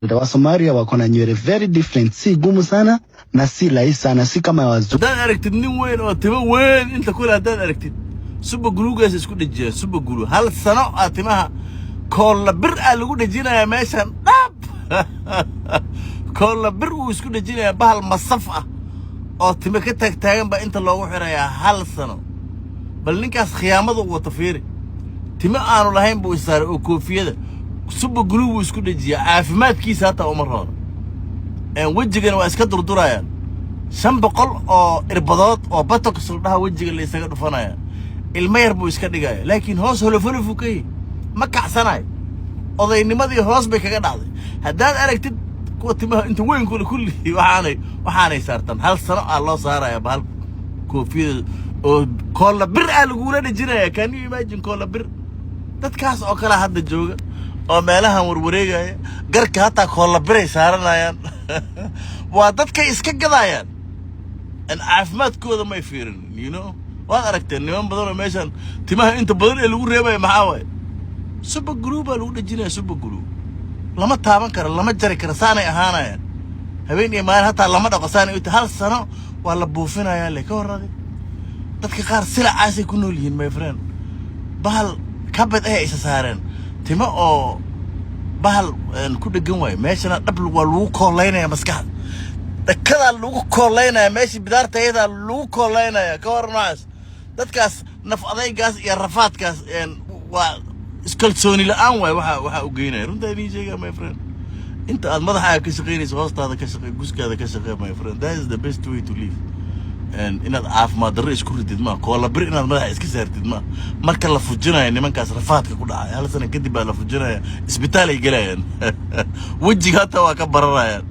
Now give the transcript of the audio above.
wa Somalia wako na nywele very different, si gumu sana na si rahisi sana, si kama ya wazungu. Haddaad aragtid nin weyn oo timo weyn inta kule haddaad aragtid super glue-gaas isku dhajiya super glue hal sano aa timaha koolla bir aa lagu dhajinaya meeshan dhab koolla bir uu isku dhajinaya bahal masaf ah oo timo ka taagtaagan baa inta loogu xirayaa hal sano bal ninkaas khiyaamada uu wata fiiri timo aanu lahayn buu isaaray oo koofiyada super glue uu isku dhajiya caafimaadkiisa hataa uma roona wejigana waa iska durdurayaan 500 oo irbadood oo botox dhaha wejiga la isaga dhufanaya ilma yar buu iska dhigaya laakiin hoos holofolofu ka yahay ma kacsanaay odaynimadii hoos bay kaga dhacday haddaad aragtid kuwa timaha inta weyn kulli waxaanay saartan hal sano aa loo saaraya bahal koofiyada oo koolla bir aa lagula dhajinaya can you imagine koolla bir dadkaas oo kale hadda jooga oo meelahan warwareegaya garka hataa koolla biray saaranayaan waa dadkay iska gadayaan an caafimaadkooda may fiirin you know waad aragteen niman badan oo meeshan timaha inta badan ee lagu reebay maxaa waay super glue baa lagu dhajinaya super glue lama taaban karo lama jari karo saanay ahaanayaan habeen iyo maalin hataa lama dhaqo saanay inta hal sano waa la buufinayaa le ka horraday dadka qaar silacaasay ku nool yihiin my friend bahal kabad ay isa saareen timo oo bahal ku dhagan waay meeshana dhab waa lagu kooleynaya maskaxda dakada lagu kooleynaya meeshii bidaartayada lagu kooleynaya ka warmaas dadkaas naf adaygaas iyo rafaadkaas waa iskalsooni la'aan waay waxa u geynaya runta idin sheega my friend inta aad madaxaaga ka shaqeynayso hoostaada ka shaqeey guskaada ka shaqeey my friend that is the best way to live inaad caafimaad darro isku ridid ma koolla bir inaad madaxa iska saartid ma marka la fujinayo nimankaas rafaadka ku dhacay hal sano kadib baa la fujinaya isbitaal ay galayaan wejiga hataa waa ka baranayaan